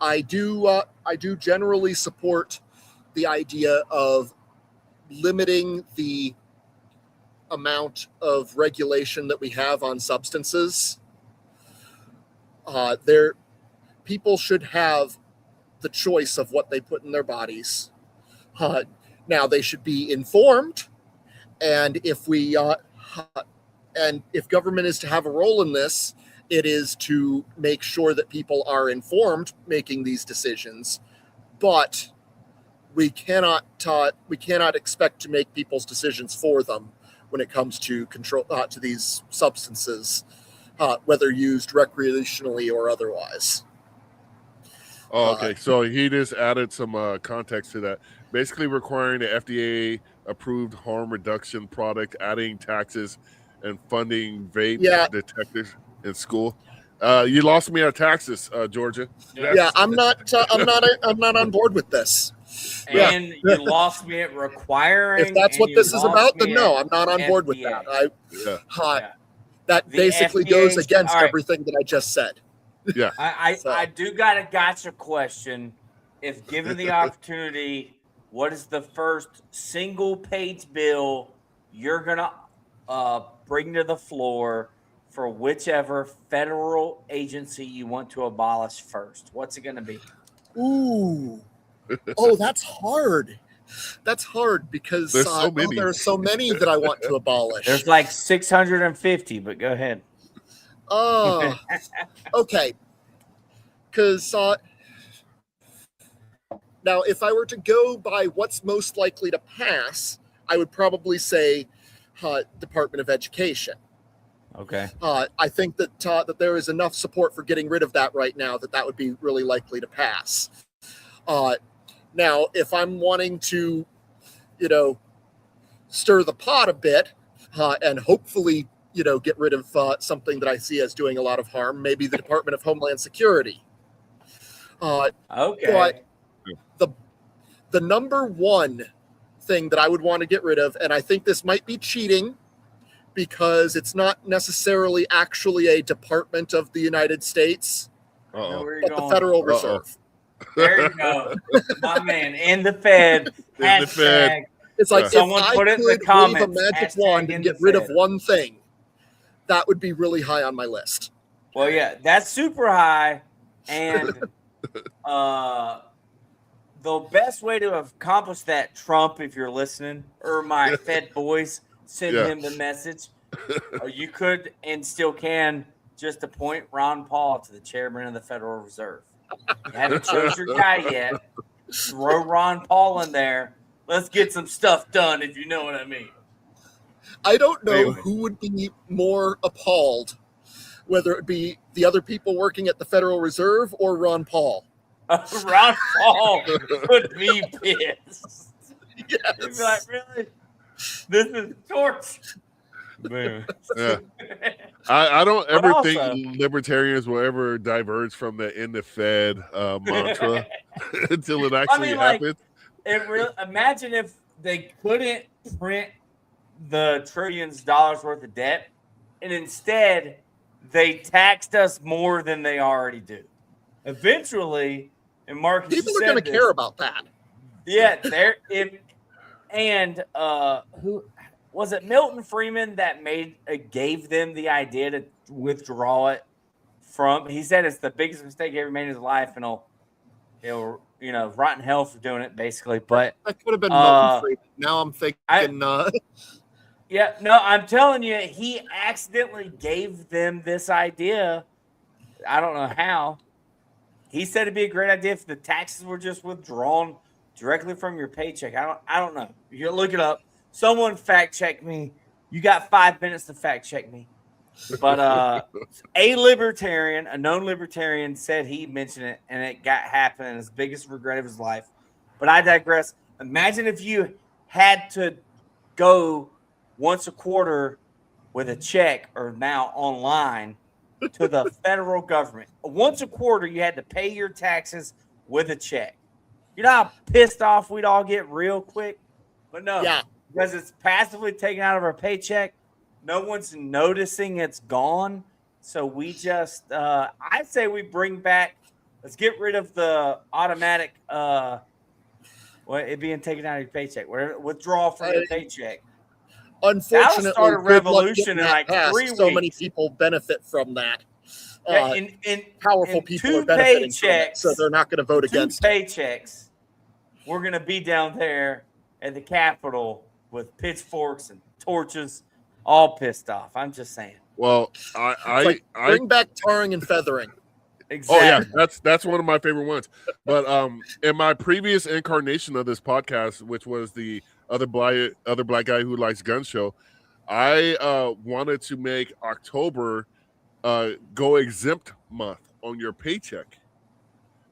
I do generally support the idea of limiting the amount of regulation that we have on substances. People should have the choice of what they put in their bodies. Now they should be informed, and if government is to have a role in this, it is to make sure that people are informed making these decisions. But we cannot expect to make people's decisions for them when it comes to control to these substances, whether used recreationally or otherwise. Oh, okay. So he just added some context to that. Basically requiring the FDA-approved harm reduction product, adding taxes, and funding vape detectors in school. You lost me at taxes, Georgia. Yeah, I'm not on board with this. And you lost me at requiring. If that's what this is about, then no, I'm not on board with that. That basically goes against everything that I just said. Yeah. I do got a gotcha question. If given the opportunity, what is the first single page bill you're gonna bring to the floor for whichever federal agency you want to abolish first? What's it gonna be? Ooh. Oh, that's hard. That's hard because there's so many. There are so many that I want to abolish. There's like 650, but go ahead. Okay. Because now, if I were to go by what's most likely to pass, I would probably say Department of Education. Okay. I think that there is enough support for getting rid of that right now that would be really likely to pass. Now, if I'm wanting to, stir the pot a bit and hopefully, get rid of something that I see as doing a lot of harm, maybe the Department of Homeland Security. Okay. But the number one thing that I would want to get rid of, and I think this might be cheating because it's not necessarily actually a department of the United States, but the Federal Reserve. There you go. My man, in the Fed. Hashtag. It's like someone if put I it in the could comments, wave a magic wand and get rid of one thing, that would be really high on my list. Well, yeah, that's super high. And the best way to accomplish that, Trump, if you're listening, or my Fed boys, send him the message. You could and still can just appoint Ron Paul to the chairman of the Federal Reserve. You haven't chose your guy yet. Throw Ron Paul in there. Let's get some stuff done, if you know what I mean. I don't know who would be more appalled, whether it be the other people working at the Federal Reserve or Ron Paul. Ron Paul would be pissed. Yes. He'd be like, really? This is torture. Man. Yeah. I don't But ever also- think libertarians will ever diverge from the "in the Fed" mantra until it actually like, happens. Imagine if they couldn't print the trillions of dollars worth of debt, and instead they taxed us more than they already do. Eventually, and Marcus, People are going to care about that. Yeah, who was it? Milton Friedman that gave them the idea to withdraw it from. He said it's the biggest mistake he ever made in his life, and he'll rot in hell for doing it, basically. But that could have been Milton Friedman. Now I'm thinking. Yeah, no, I'm telling you, he accidentally gave them this idea. I don't know how. He said it'd be a great idea if the taxes were just withdrawn directly from your paycheck. I don't know. You look it up. Someone fact check me. You got 5 minutes to fact check me. But a known libertarian, said he mentioned it and it happened and his biggest regret of his life. But I digress. Imagine if you had to go once a quarter with a check or now online to the federal government. Once a quarter, you had to pay your taxes with a check. You know how pissed off we'd all get real quick? But no, because it's passively taken out of our paycheck. No one's noticing it's gone. So we just, I say we bring back, let's get rid of the automatic, it being taken out of your paycheck, withdrawal from your paycheck. Unfortunately, start a revolution in like 3 weeks. So many people benefit from that. Powerful people two are benefiting paychecks, from it, so they're not going to vote against it. Paychecks. We're going to be down there at the Capitol with pitchforks and torches, all pissed off. I'm just saying. Well, I bring back tarring and feathering. Exactly. Oh yeah, that's one of my favorite ones. But in my previous incarnation of this podcast, which was the other black guy who likes guns show, I wanted to make October go exempt month on your paycheck.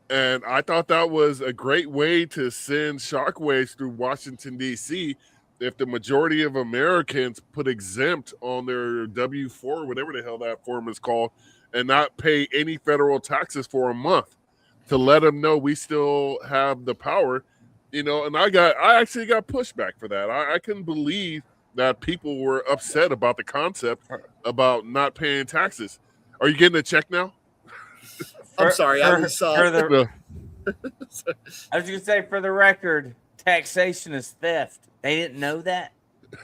And I thought that was a great way to send shockwaves through Washington, D.C. if the majority of Americans put exempt on their W-4, whatever the hell that form is called, and not pay any federal taxes for a month, to let them know we still have the power, and I actually got pushback for that. I couldn't believe that people were upset about the concept about not paying taxes. Are you getting a check now? I'm sorry. I was going to say, for the record, taxation is theft. They didn't know that.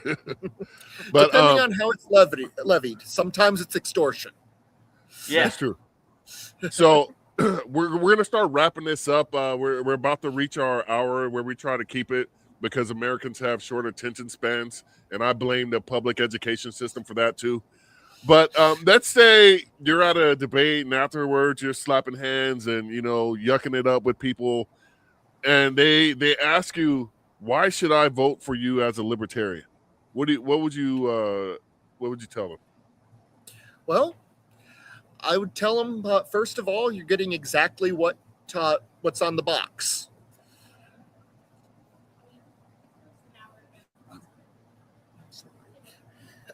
But depending on how it's levied, sometimes it's extortion. Yeah, that's true. So we're gonna start wrapping this up. We're about to reach our hour where we try to keep it because Americans have short attention spans, and I blame the public education system for that too. But let's say you're at a debate and afterwards you're slapping hands and yucking it up with people, and they ask you, why should I vote for you as a libertarian? What would you tell them? Well, I would tell them, first of all, you're getting exactly what's on the box.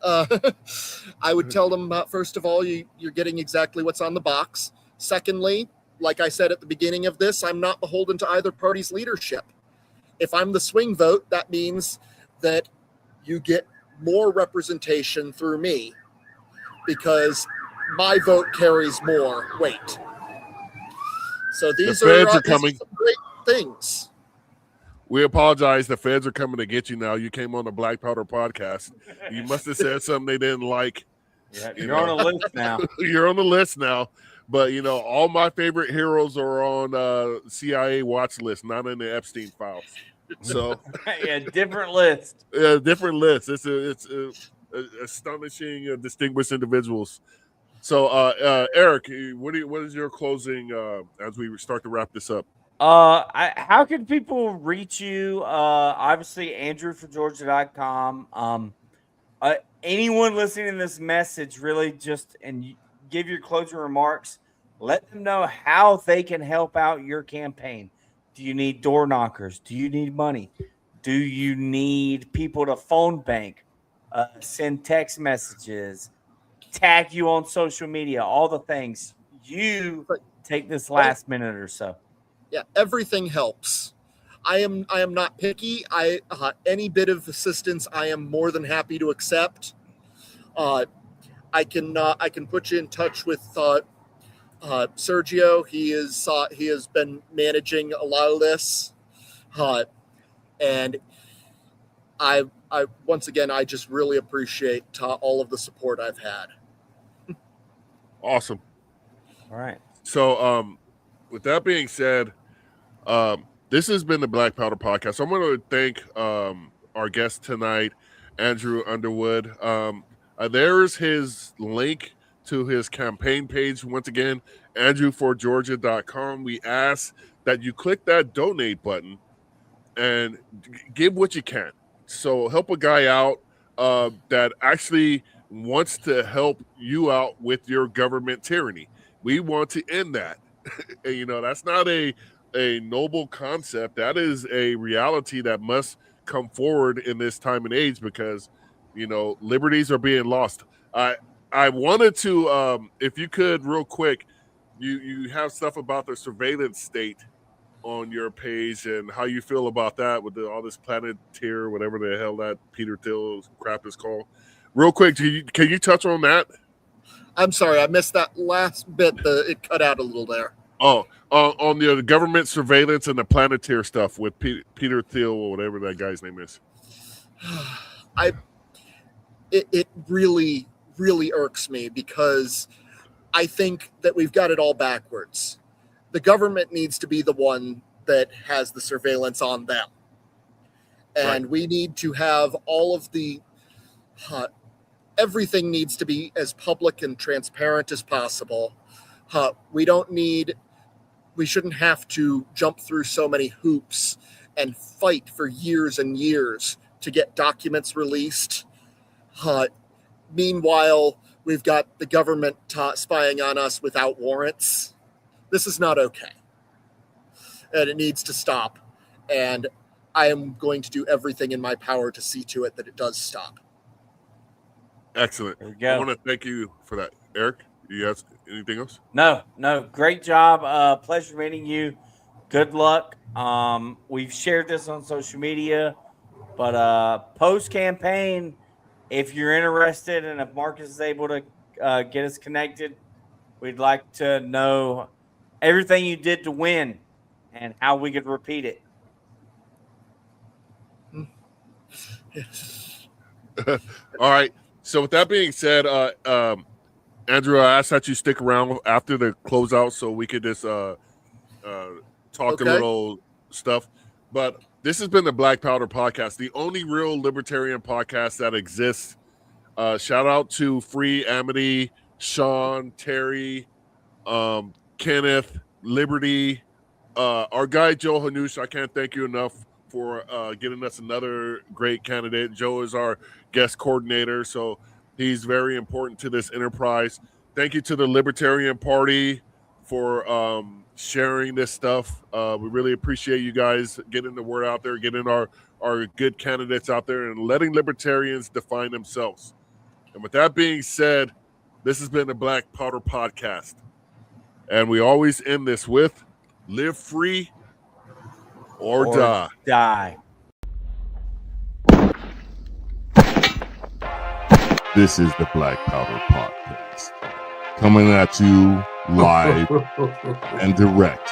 I would tell them, first of all, you're getting exactly what's on the box. Secondly, like I said at the beginning of this, I'm not beholden to either party's leadership. If I'm the swing vote, that means that you get more representation through me because my vote carries more weight. So these are coming. Some great things. We apologize. The feds are coming to get you now. You came on the Black Powder podcast. You must have said something they didn't like. Yeah, you're on a list now. You're on the list now. But, all my favorite heroes are on CIA watch list, not in the Epstein files. So yeah, different list. Yeah, different list. It's astonishing, distinguished individuals. So, Eric, what is your closing as we start to wrap this up? How can people reach you? Obviously, andrewforgeorgia.com. Anyone listening to this message, really just give your closing remarks. Let them know how they can help out your campaign. Do you need door knockers? Do you need money? Do you need people to phone bank, send text messages, tag you on social media, all the things? You take this last minute or so. Yeah, everything helps. I am not picky. Any bit of assistance I am more than happy to accept. I can put you in touch with Sergio. He has been managing a lot of this, and I once again I just really appreciate all of the support I've had. Awesome. All right. So, with that being said, this has been the Black Powder Podcast. I'm going to thank our guest tonight, Andrew Underwood. There's his link to his campaign page. Once again, andrewforgeorgia.com. We ask that you click that donate button and give what you can. So help a guy out that actually wants to help you out with your government tyranny. We want to end that. That's not a noble concept. That is a reality that must come forward in this time and age because, liberties are being lost. I wanted to, if you could real quick, you have stuff about the surveillance state on your page and how you feel about that with all this Planeteer, whatever the hell that Peter Thiel crap is called. Real quick, can you touch on that? I'm sorry, I missed that last bit. It cut out a little there. Oh, on the government surveillance and the Planeteer stuff with Peter Thiel or whatever that guy's name is. It really, really irks me because I think that we've got it all backwards. The government needs to be the one that has the surveillance on them. And we need to have all of the everything needs to be as public and transparent as possible. We shouldn't have to jump through so many hoops and fight for years and years to get documents released. Meanwhile, we've got the government spying on us without warrants. This is not okay. And it needs to stop. And I am going to do everything in my power to see to it that it does stop. Excellent. I want to thank you for that. Eric, you have anything else? No. Great job. Pleasure meeting you. Good luck. We've shared this on social media, but post-campaign, if you're interested and if Marcus is able to get us connected, we'd like to know everything you did to win and how we could repeat it. All right. So with that being said, Andrew, I ask that you stick around after the closeout so we could just talk a little stuff. But this has been the Black Powder Podcast, the only real libertarian podcast that exists. Shout out to Free, Amity, Sean, Terry, Kenneth, Liberty, our guy Joe Hanush. I can't thank you enough for getting us another great candidate. Joe is our guest coordinator, so he's very important to this enterprise. Thank you to the Libertarian Party for sharing this stuff. We really appreciate you guys getting the word out there, getting our good candidates out there, and letting libertarians define themselves. And with that being said, this has been the Black Powder Podcast. And we always end this with live free or die. This is the Black Powder Podcast, coming at you live and direct.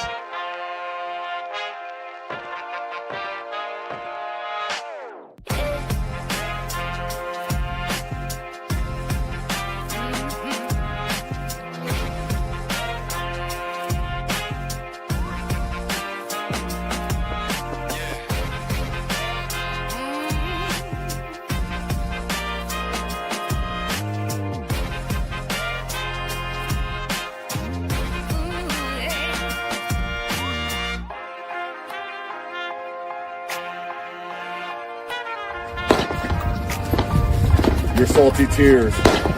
Your salty tears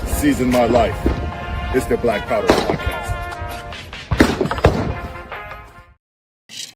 season my life. It's the Black Powder Podcast.